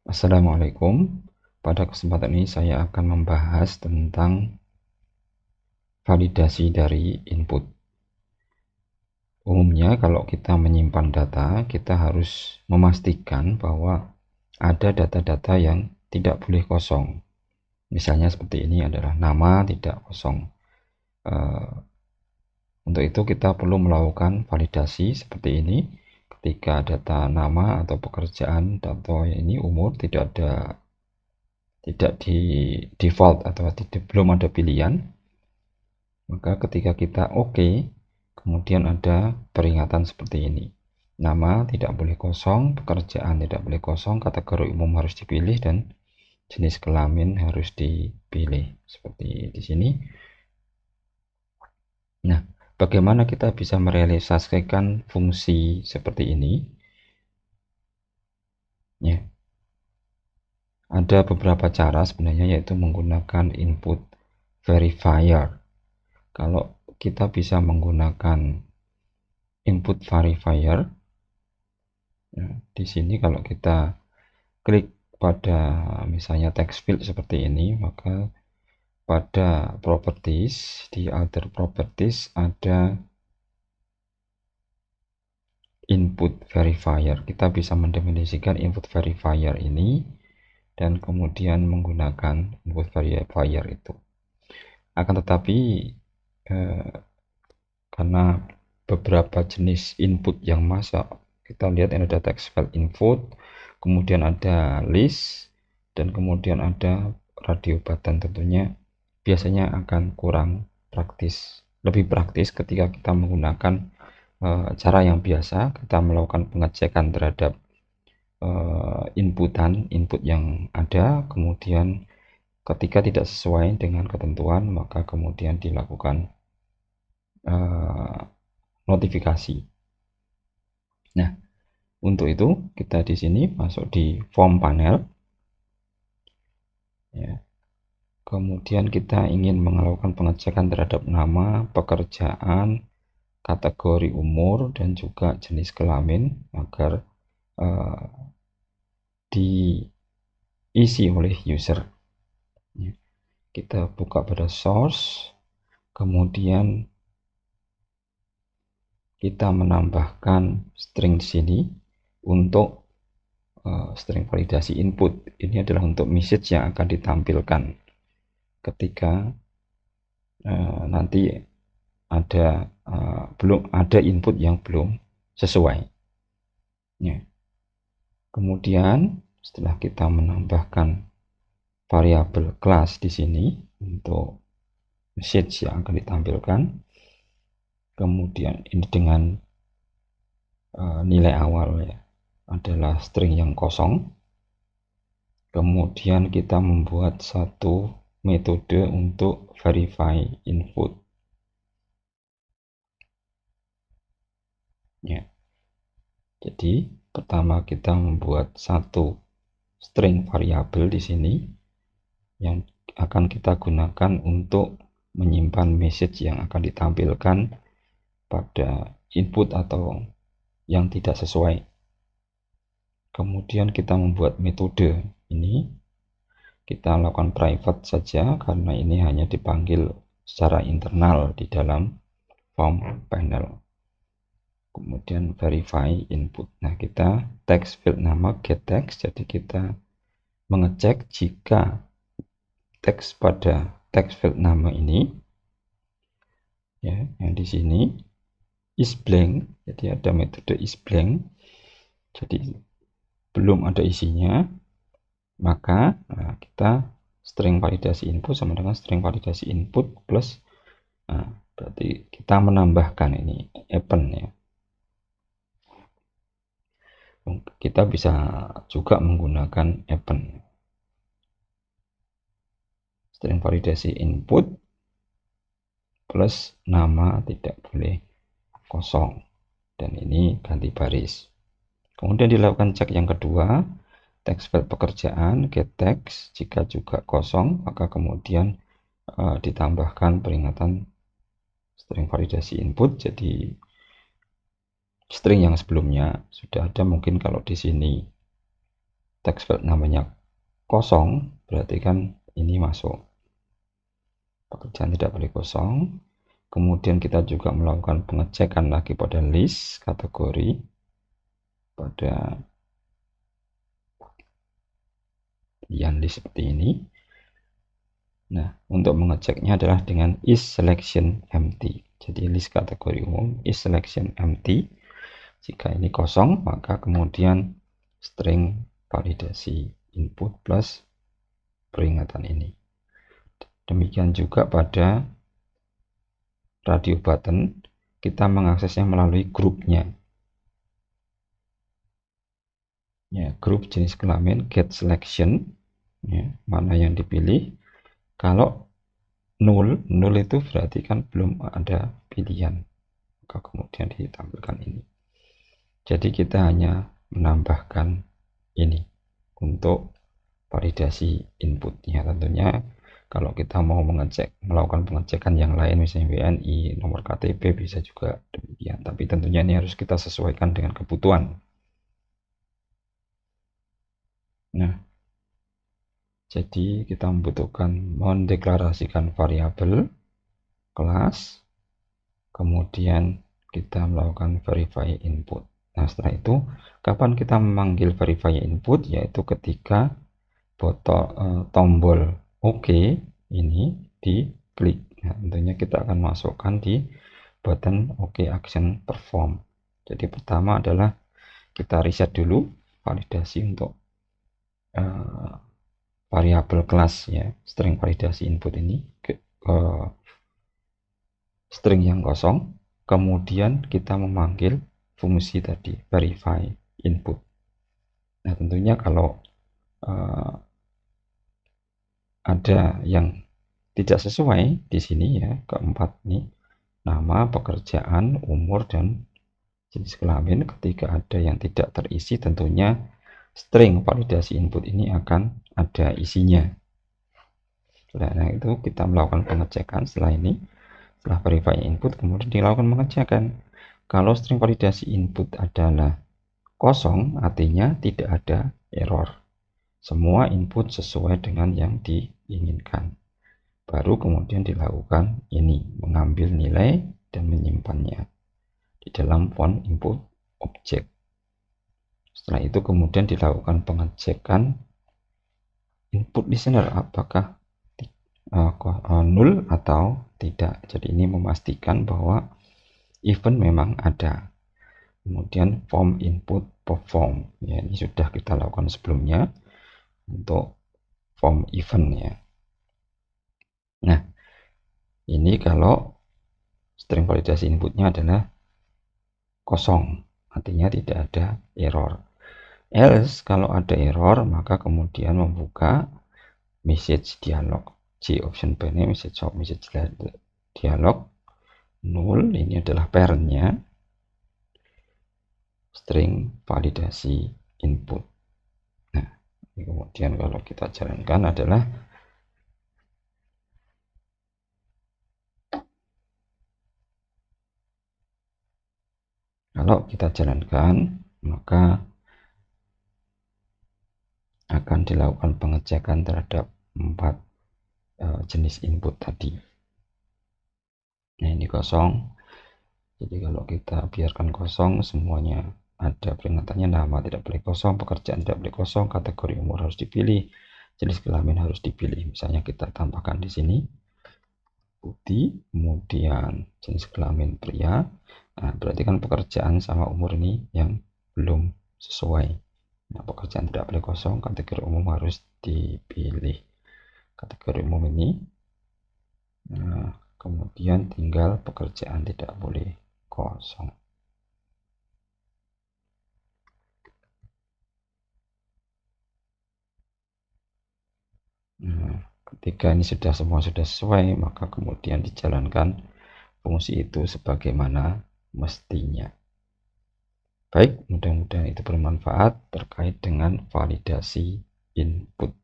Assalamualaikum. Pada kesempatan ini saya akan membahas tentang validasi dari input. Umumnya kalau kita menyimpan data, kita harus memastikan bahwa ada data-data yang tidak boleh kosong. Misalnya seperti ini adalah nama tidak kosong. Untuk itu kita perlu melakukan validasi seperti ini. Ketika data nama atau pekerjaan atau ini umur tidak di default atau belum ada pilihan, maka ketika kita oke, kemudian ada peringatan seperti ini. Nama tidak boleh kosong, pekerjaan tidak boleh kosong, kategori umum harus dipilih, dan jenis kelamin harus dipilih. Seperti di sini. Nah, bagaimana kita bisa merealisasikan fungsi seperti ini? Ya, ada beberapa cara sebenarnya, yaitu menggunakan input verifier. Kalau kita bisa menggunakan input verifier, ya, di sini kalau kita klik pada misalnya text field seperti ini, maka pada properties, di other properties ada input verifier. Kita bisa mendefinisikan input verifier ini dan kemudian menggunakan input verifier itu. Akan tetapi karena beberapa jenis input yang masuk, kita lihat ini ada text file input, kemudian ada list, dan kemudian ada radio button. Tentunya biasanya akan kurang praktis. Lebih praktis ketika kita menggunakan cara yang biasa, kita melakukan pengecekan terhadap input yang ada, kemudian ketika tidak sesuai dengan ketentuan, maka kemudian dilakukan notifikasi. Nah, untuk itu kita di sini masuk di form panel. Ya. Kemudian kita ingin melakukan pengecekan terhadap nama, pekerjaan, kategori umur, dan juga jenis kelamin agar diisi oleh user. Ya. Kita buka pada source, kemudian kita menambahkan string di sini untuk string validasi input. Ini adalah untuk message yang akan ditampilkan ketika nanti belum ada input yang belum sesuai. Ya. Kemudian setelah kita menambahkan variabel class di sini untuk message yang akan ditampilkan, kemudian ini dengan nilai awal ya adalah string yang kosong. Kemudian kita membuat satu metode untuk verify input. Ya. Jadi pertama kita membuat satu string variabel di sini yang akan kita gunakan untuk menyimpan message yang akan ditampilkan pada input atau yang tidak sesuai. Kemudian kita membuat metode ini, kita lakukan private saja karena ini hanya dipanggil secara internal di dalam form panel. Kemudian verify input. Nah, kita text field nama get text, jadi kita mengecek jika teks pada text field nama ini ya, yang di sini is blank, jadi ada metode is blank, jadi belum ada isinya, maka kita string validasi input sama dengan string validasi input plus, berarti kita menambahkan ini append ya. Kita bisa juga menggunakan append. String validasi input plus nama tidak boleh kosong, dan ini ganti baris. Kemudian dilakukan cek yang kedua, text file pekerjaan get text, jika juga kosong maka kemudian ditambahkan peringatan string validasi input. Jadi string yang sebelumnya sudah ada, mungkin kalau di sini text field namanya kosong, berarti kan ini masuk. Pekerjaan tidak boleh kosong. Kemudian kita juga melakukan pengecekan lagi pada list kategori pada pilihan list seperti ini. Nah, untuk mengeceknya adalah dengan is selection empty. Jadi list kategori umum is selection empty. Jika ini kosong, maka kemudian string validasi input plus peringatan ini. Demikian juga pada radio button, kita mengaksesnya melalui grupnya. Ya, grup jenis kelamin get selection, ya, mana yang dipilih. Kalau null itu berarti kan belum ada pilihan, maka kemudian ditampilkan ini. Jadi kita hanya menambahkan ini untuk validasi inputnya. Tentunya kalau kita mau melakukan pengecekan yang lain, misalnya WNI, nomor KTP, bisa juga demikian. Tapi tentunya ini harus kita sesuaikan dengan kebutuhan. Nah, jadi kita membutuhkan mendeklarasikan variabel kelas, kemudian kita melakukan verify input. Nah, setelah itu, kapan kita memanggil verify input? Yaitu ketika tombol OK ini diklik. Nah, tentunya kita akan masukkan di button OK Action Perform. Jadi pertama adalah kita reset dulu validasi untuk variabel kelas, ya, string validasi input ini ke string yang kosong. Kemudian kita memanggil fungsi tadi verify input. Nah, tentunya kalau ada yang tidak sesuai di sini, ya, keempat nih, nama, pekerjaan, umur, dan jenis kelamin. Ketika ada yang tidak terisi, tentunya string validasi input ini akan ada isinya. Nah, itu kita melakukan pengecekan setelah ini. Setelah verify input, kemudian dilakukan pengecekan. Kalau string validasi input adalah kosong, artinya tidak ada error. Semua input sesuai dengan yang diinginkan. Baru kemudian dilakukan ini, mengambil nilai dan menyimpannya di dalam font input object. Setelah itu kemudian dilakukan pengecekan input listener apakah null atau tidak. Jadi ini memastikan bahwa event memang ada. Kemudian form input perform, ya, ini sudah kita lakukan sebelumnya untuk form event, ya. Nah, ini kalau string validasi inputnya adalah kosong, artinya tidak ada error. Else kalau ada error, maka kemudian membuka message dialog. J option B ini message dialog null, ini adalah parentnya string validasi input. Nah, kemudian kalau kita jalankan adalah maka akan dilakukan pengecekan terhadap 4 jenis input tadi. Nah, ini kosong. Jadi kalau kita biarkan kosong, semuanya ada peringatannya. Nama tidak boleh kosong, pekerjaan tidak boleh kosong, kategori umur harus dipilih, jenis kelamin harus dipilih. Misalnya kita tambahkan di sini putih, kemudian jenis kelamin pria. Nah, berarti kan pekerjaan sama umur ini yang belum sesuai. Nah, pekerjaan tidak boleh kosong, kategori umum harus dipilih. Kategori umum ini, nah, kemudian tinggal pekerjaan tidak boleh kosong. Nah, ketika ini semua sudah sesuai, maka kemudian dijalankan fungsi itu sebagaimana mestinya. Baik, mudah-mudahan itu bermanfaat terkait dengan validasi input.